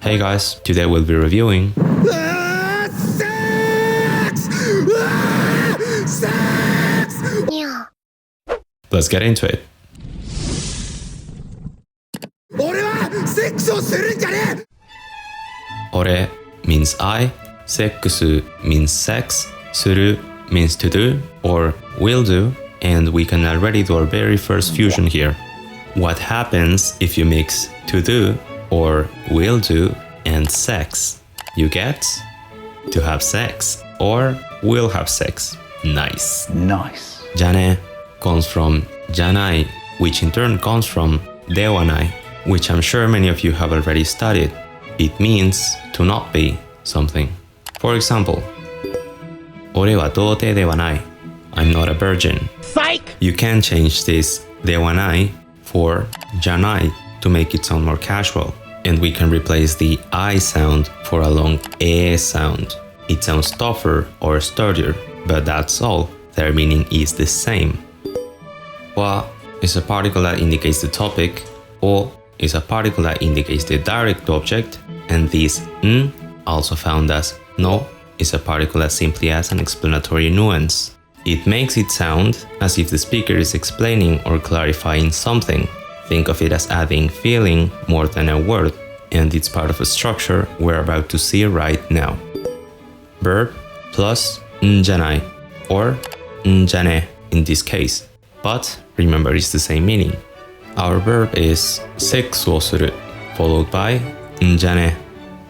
Hey guys, today we'll be reviewing Let's get into it. Ore means I, seksu means sex, suru means to do or will do, and we can already do our very first fusion here. What happens if you mix to do or will do and sex? You get to have sex or will have sex. Nice. Nice. Njanee comes from njanai, which in turn comes from dewanai, which I'm sure many of you have already studied. It means to not be something. For example, 俺は童貞ではない. I'm not a virgin. Psych! You can change this dewanai for njanai to make it sound more casual. And we can replace the I sound for a long e sound. It sounds tougher or sturdier, but that's all. Their meaning is the same. Wa is a particle that indicates the topic, o is a particle that indicates the direct object, and this n, also found as no, is a particle that simply adds an explanatory nuance. It makes it sound as if the speaker is explaining or clarifying something. Think of it as adding feeling more than a word, and it's part of a structure we're about to see right now. Verb plus njanai, or njanee in this case, but remember it's the same meaning. Our verb is seksu wo suru, followed by njanee.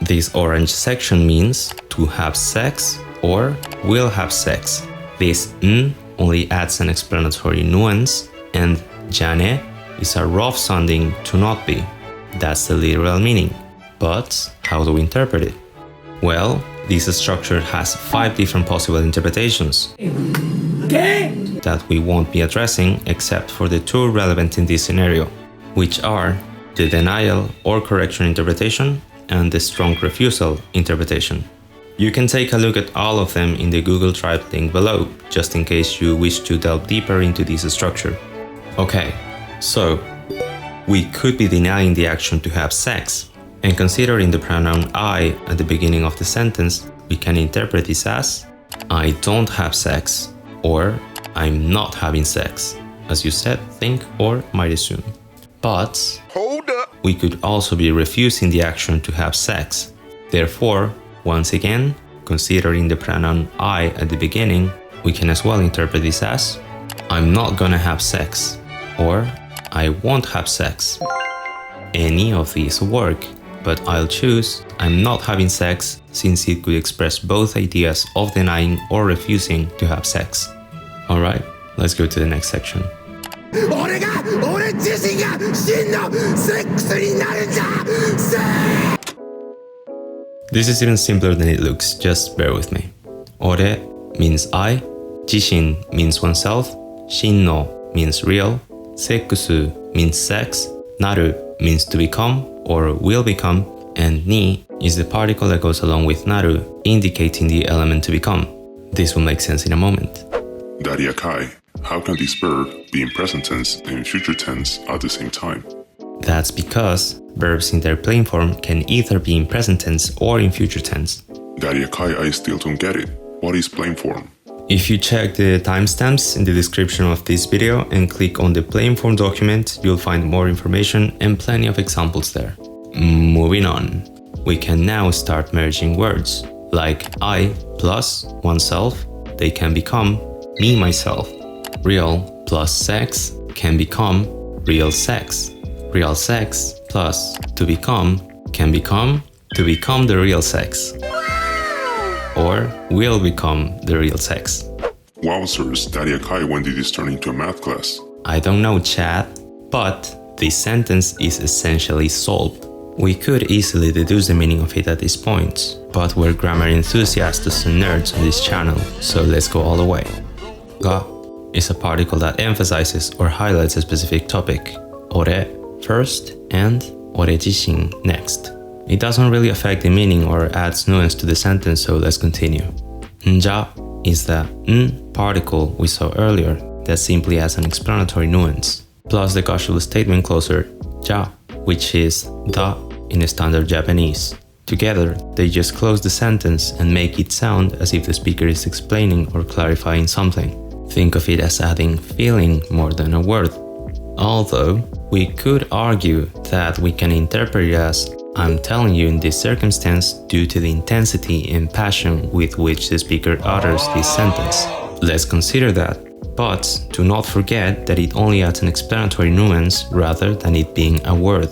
This orange section means to have sex or will have sex. This n only adds an explanatory nuance, and njanee is a rough sounding to not be. That's the literal meaning. But how do we interpret it? Well, this structure has 5 different possible interpretations that we won't be addressing except for the 2 relevant in this scenario, which are the denial or correction interpretation and the strong refusal interpretation. You can take a look at all of them in the Google Drive link below, just in case you wish to delve deeper into this structure. Okay, so we could be denying the action to have sex, and considering the pronoun I at the beginning of the sentence, we can interpret this as I don't have sex or I'm not having sex, as you said, think, or might assume. But Hold up. We could also be refusing the action to have sex. Therefore, once again, considering the pronoun I at the beginning, we can as well interpret this as I'm not gonna have sex or I won't have sex. Any of these work, but I'll choose I'm not having sex since it could express both ideas of denying or refusing to have sex. Alright, let's go to the next section. This is even simpler than it looks, just bear with me. Ore means I, jishin means oneself, shinno means real, seksu means sex, naru means to become or will become, and ni is the particle that goes along with naru, indicating the element to become. This will make sense in a moment. Daddy Akai, how can this verb be in present tense and future tense at the same time? That's because verbs in their plain form can either be in present tense or in future tense. Daddy Akai, I still don't get it. What is plain form? If you check the timestamps in the description of this video and click on the plain form document, you'll find more information and plenty of examples there. Moving on, we can now start merging words, like I plus oneself, they can become me myself. Real plus sex can become real sex. Real sex plus to become can become to become the real sex. Or will become the real sex. Wowzers, Daddy Akai, when did this turn into a math class? I don't know, chat, but this sentence is essentially solved. We could easily deduce the meaning of it at this point, but we're grammar enthusiasts and nerds on this channel, so let's go all the way. Ga is a particle that emphasizes or highlights a specific topic. Ore first and ore jishin next. It doesn't really affect the meaning or adds nuance to the sentence, so let's continue. Nja is the n particle we saw earlier that simply adds an explanatory nuance, plus the causal statement closer ja, which is the in standard Japanese. Together, they just close the sentence and make it sound as if the speaker is explaining or clarifying something. Think of it as adding feeling more than a word. Although, we could argue that we can interpret it as I'm telling you in this circumstance due to the intensity and passion with which the speaker utters this sentence. Let's consider that, but do not forget that it only adds an explanatory nuance rather than it being a word.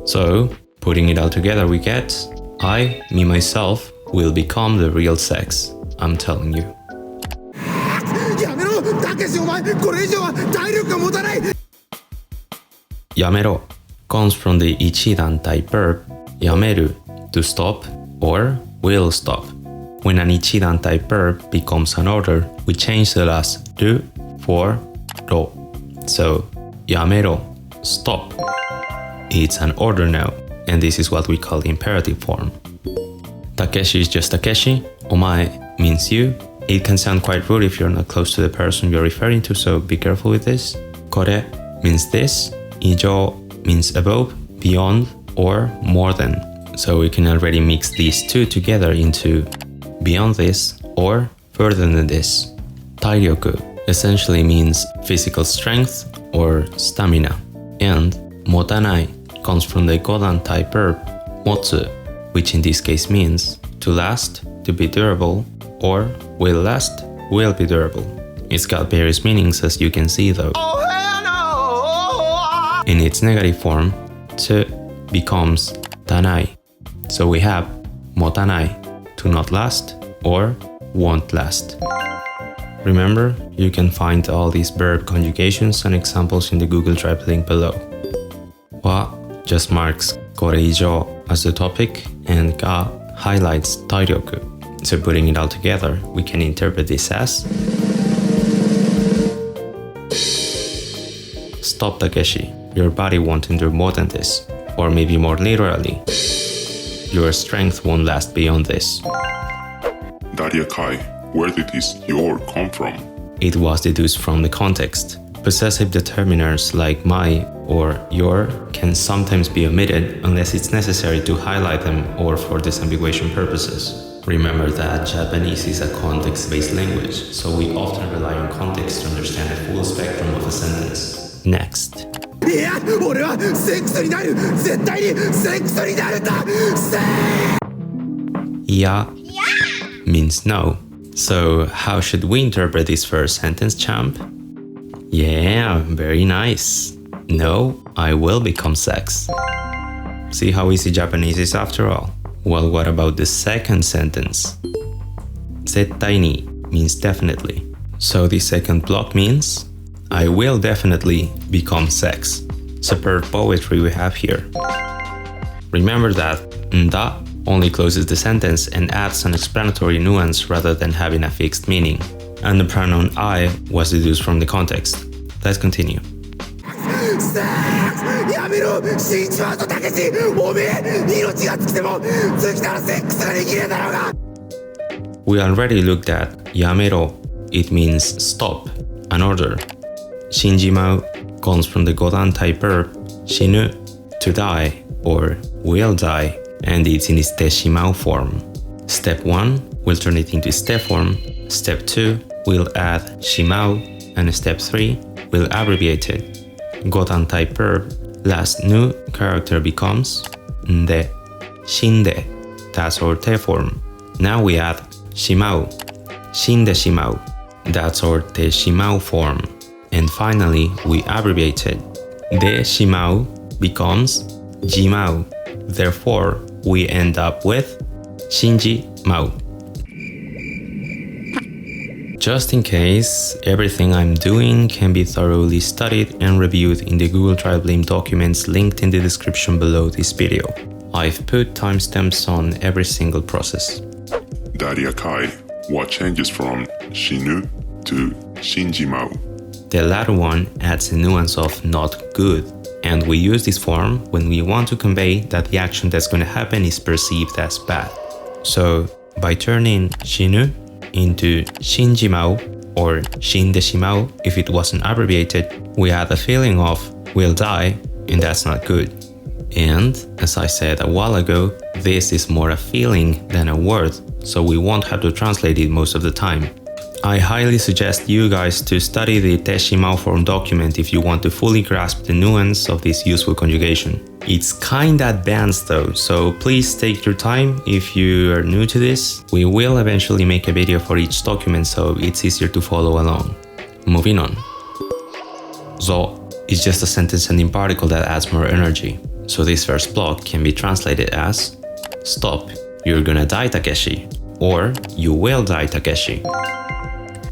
So, putting it all together we get, I, me myself, will become the real sex. I'm telling you. Yamero comes from the ichidan type verb yameru, to stop or will stop. When an ichidan type verb becomes an order, we change the last ru for ro. So, yamero, stop. It's an order now, and this is what we call the imperative form. Takeshi is just Takeshi, omae means you. It can sound quite rude if you're not close to the person you're referring to, so be careful with this. Kore means this. Ijo means above, beyond, or more than. So we can already mix these two together into beyond this or further than this. Tairyoku essentially means physical strength or stamina. And motanai comes from the Godan type verb motsu, which in this case means to last, to be durable, or will last, will be durable. It's got various meanings as you can see though. In its negative form, to becomes tanai. So we have motanai, to not last or won't last. Remember, you can find all these verb conjugations and examples in the Google Drive link below. Wa just marks koreijo as the topic and ga highlights tairyoku. So putting it all together, we can interpret this as stop Takeshi, your body won't endure more than this. Or maybe more literally, your strength won't last beyond this. Daria Kai, where did this your come from? It was deduced from the context. Possessive determiners like my or your can sometimes be omitted unless it's necessary to highlight them or for disambiguation purposes. Remember that Japanese is a context-based language, so we often rely on context to understand the full spectrum of a sentence. Next. Ya means no. So how should we interpret this first sentence, champ? Yeah, very nice. No, I will become sex. See how easy Japanese is after all? Well, what about the second sentence? Zettai ni means definitely. So the second block means I will definitely become sex. Superb poetry we have here. Remember that nda only closes the sentence and adds an explanatory nuance rather than having a fixed meaning. And the pronoun I was deduced from the context. Let's continue. We already looked at yamero. It means stop, an order. Shinjimau comes from the Godan type verb shinu, to die or will die, and it's in its te shimau form. Step 1 will turn it into step form, step 2 will add shimau, and step 3 will abbreviate it. Godan type verb, last nu character becomes nde, shinde, that's our te form. Now we add shimau, shinde shimau, that's our te shimau form. And finally, we abbreviate it. De shimau becomes jimau. Therefore, we end up with shinji mau. Just in case, everything I'm doing can be thoroughly studied and reviewed in the Google Drive link documents linked in the description below this video. I've put timestamps on every single process. Daria Kai, what changes from shinu to shinjimau? The latter one adds a nuance of not good, and we use this form when we want to convey that the action that's going to happen is perceived as bad. So, by turning shinu into shinjimau or shindeshimau if it wasn't abbreviated, we had a feeling of will die, and that's not good. And as I said a while ago, this is more a feeling than a word, so we won't have to translate it most of the time. I highly suggest you guys to study the Te Shimau form document if you want to fully grasp the nuance of this useful conjugation. It's kinda advanced though, so please take your time if you are new to this. We will eventually make a video for each document so it's easier to follow along. Moving on. Zo is just a sentence ending particle that adds more energy. So this first block can be translated as stop, you're gonna die Takeshi, or you will die Takeshi.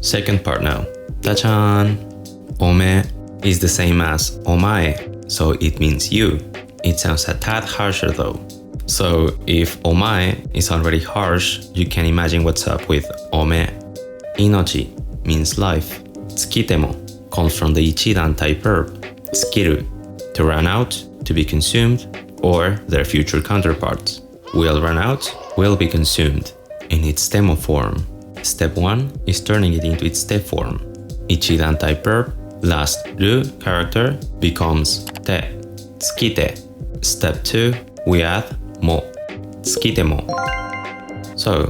Second part now. Ta-chan! Ome is the same as omae, so it means you. It sounds a tad harsher though. So if omae is already harsh, you can imagine what's up with ome. Inochi means life. Tsukitemo comes from the ichidan type verb, tsukiru, to run out, to be consumed, or their future counterparts. Will run out, will be consumed, in its demo form. Step 1 is turning it into its step form. Ichidan type verb, last ru character becomes te, tsukite. Step 2, we add mo, tsukitemo. So,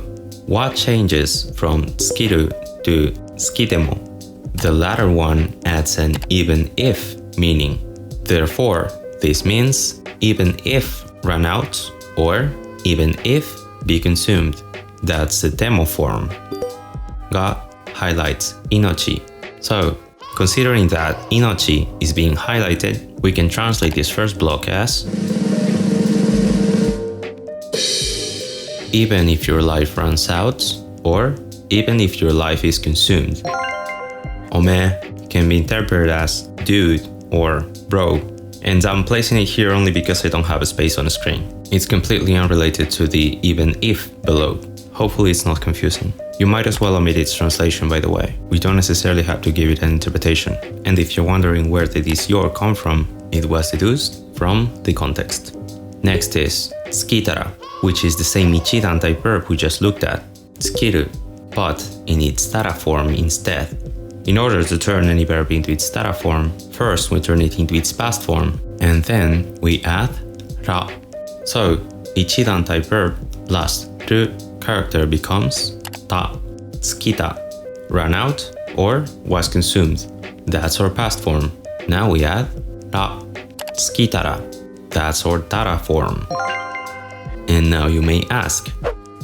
what changes from tsukiru to tsukitemo? The latter one adds an even if meaning. Therefore, this means even if run out or even if be consumed. That's the demo form. Ga highlights inochi. So, considering that inochi is being highlighted, we can translate this first block as even if your life runs out, or even if your life is consumed. Ome can be interpreted as dude or bro, and I'm placing it here only because I don't have a space on the screen. It's completely unrelated to the even if below. Hopefully it's not confusing. You might as well omit its translation, by the way. We don't necessarily have to give it an interpretation. And if you're wondering where did this your come from, it was deduced from the context. Next is tsukitara, which is the same ichidan type verb we just looked at, tsukiru, but in its tara form instead. In order to turn any verb into its tara form, first we turn it into its past form, and then we add ra. So, ichidan type verb plus ru character becomes ta, tsukita, ran out or was consumed. That's our past form. Now we add ra, tsukitara. That's our tara form. And now you may ask,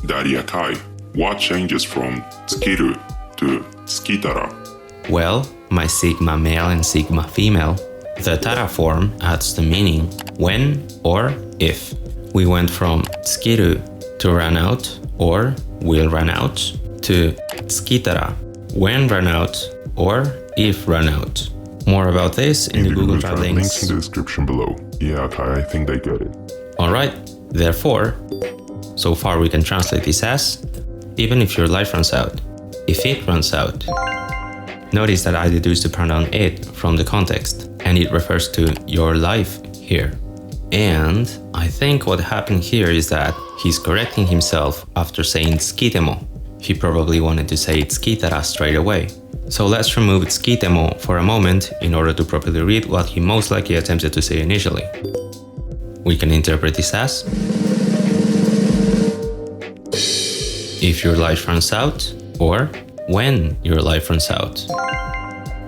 Daddy Akai, what changes from tsukiru to tsukitara? well, my sigma male and sigma female, the tara form adds the meaning when or if. We went from tsukiru to run out or will run out to tsukitara, when run out or if run out. More about this in the Google Drive links in the description below. Yeah, Akai, I think they get it. Alright, therefore, so far we can translate this as even if your life runs out, if it runs out. Notice that I deduced the pronoun it from the context, and it refers to your life here. And I think what happened here is that he's correcting himself after saying tsukitemo. He probably wanted to say tsukitara straight away. So let's remove tsukitemo for a moment in order to properly read what he most likely attempted to say initially. We can interpret this as if your life runs out, or when your life runs out.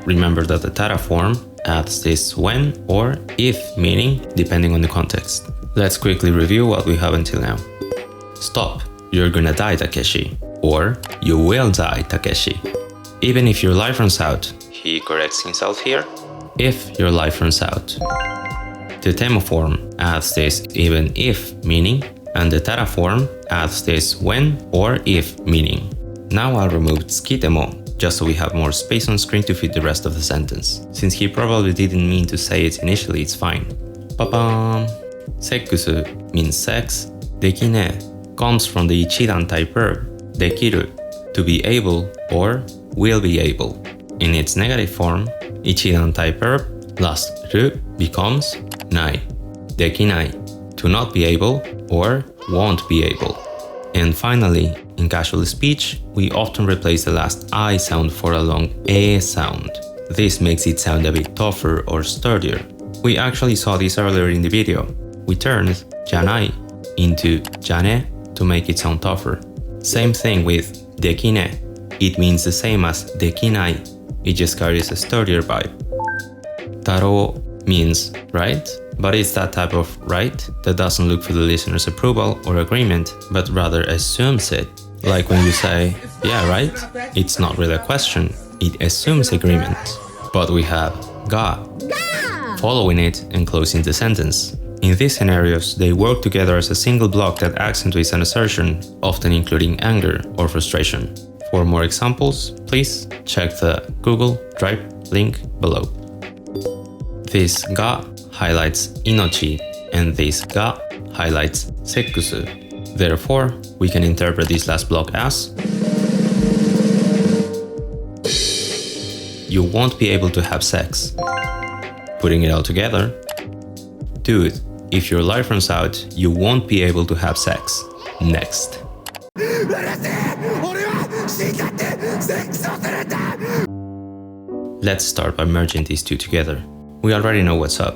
Remember that the tara form adds this when or if meaning depending on the context. Let's quickly review what we have until now. Stop, you're gonna die Takeshi, or you will die Takeshi. Even if your life runs out, he corrects himself here, if your life runs out. The demo form adds this even if meaning, and the tara form adds this when or if meaning. Now I'll remove tsukitemo, just so we have more space on screen to fit the rest of the sentence. Since he probably didn't mean to say it initially, it's fine. Ba-bam! Sekkusu means sex. Dekine comes from the ichidan type verb, dekiru, to be able or will be able. In its negative form, ichidan type verb plus ru becomes nai, dekinai, to not be able or won't be able. And finally, in casual speech, we often replace the last I sound for a long e sound. This makes it sound a bit tougher or sturdier. We actually saw this earlier in the video. we turned njanai into njanee to make it sound tougher. Same thing with dekine. It means the same as dekinai. It just carries a sturdier vibe. Darou means right, but it's that type of right that doesn't look for the listener's approval or agreement, but rather assumes it. Like when you say, yeah, right? It's not really a question, it assumes agreement. But we have ga, following it and closing the sentence. In these scenarios, they work together as a single block that accentuates an assertion, often including anger or frustration. For more examples, please check the Google Drive link below. This ga highlights inochi and this ga highlights sekkusu. Therefore, we can interpret this last block as you won't be able to have sex. Putting it all together, dude, if your life runs out, you won't be able to have sex. Next. Let's start by merging these two together. We already know what's up.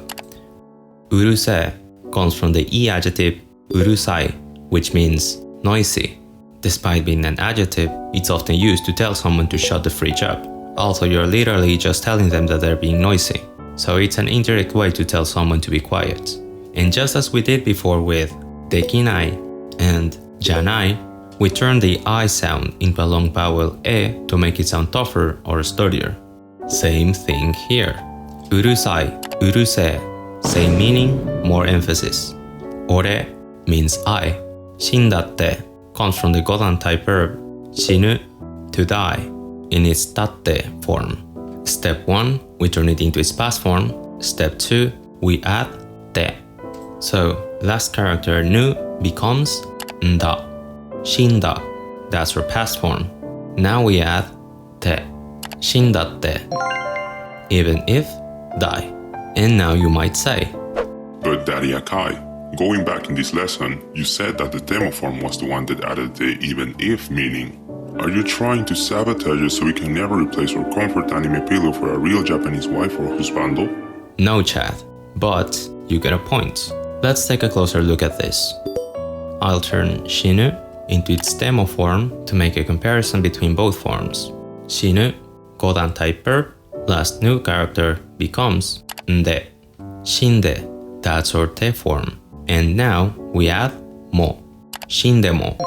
Urusei comes from the I adjective urusai, which means noisy. Despite being an adjective, it's often used to tell someone to shut the fridge up, although you're literally just telling them that they're being noisy. So it's an indirect way to tell someone to be quiet. And just as we did before with dekinai and njanai, we turn the I sound into a long vowel e to make it sound tougher or sturdier. Same thing here. Urusai, urusei, same meaning, more emphasis. Ore means I. Shindatte comes from the Godan type verb shinu, to die, in its tatte form. Step 1, we turn it into its past form. Step 2, we add te. So, last character nu becomes nda. Shinda, that's her past form. Now we add te. Shindatte. Even if, die. And now you might say, But Daddy Akai, going back in this lesson, you said that the demo form was the one that added the even if meaning. Are you trying to sabotage us so we can never replace our comfort anime pillow for a real Japanese wife or husbando? No, Chad, but you get a point. Let's take a closer look at this. I'll turn shinu into its demo form to make a comparison between both forms. Shinu, Godan type verb, last new character becomes nde. Shinde, that's our te form. And now we add mo. Shindemo.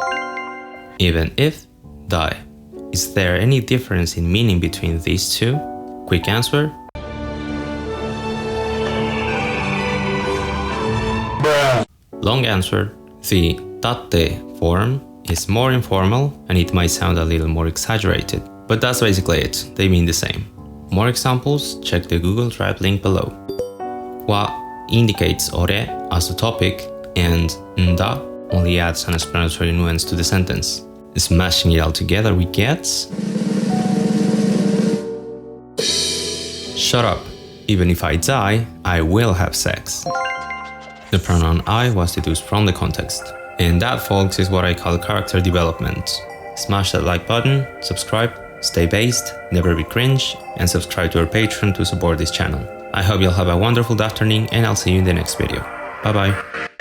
Even if, die. Is there any difference in meaning between these two? Quick answer? Long answer. The tatte form is more informal and it might sound a little more exaggerated. But that's basically it, they mean the same. More examples, check the Google Drive link below. Wa indicates ore as the topic and nda only adds an explanatory nuance to the sentence. Smashing it all together we get... Shut up. Even if I die, I will have sex. The pronoun I was deduced from the context. And that, folks, is what I call character development. Smash that like button, subscribe, stay based, never be cringe, and subscribe to our Patreon to support this channel. I hope you'll have a wonderful afternoon and I'll see you in the next video. Bye bye.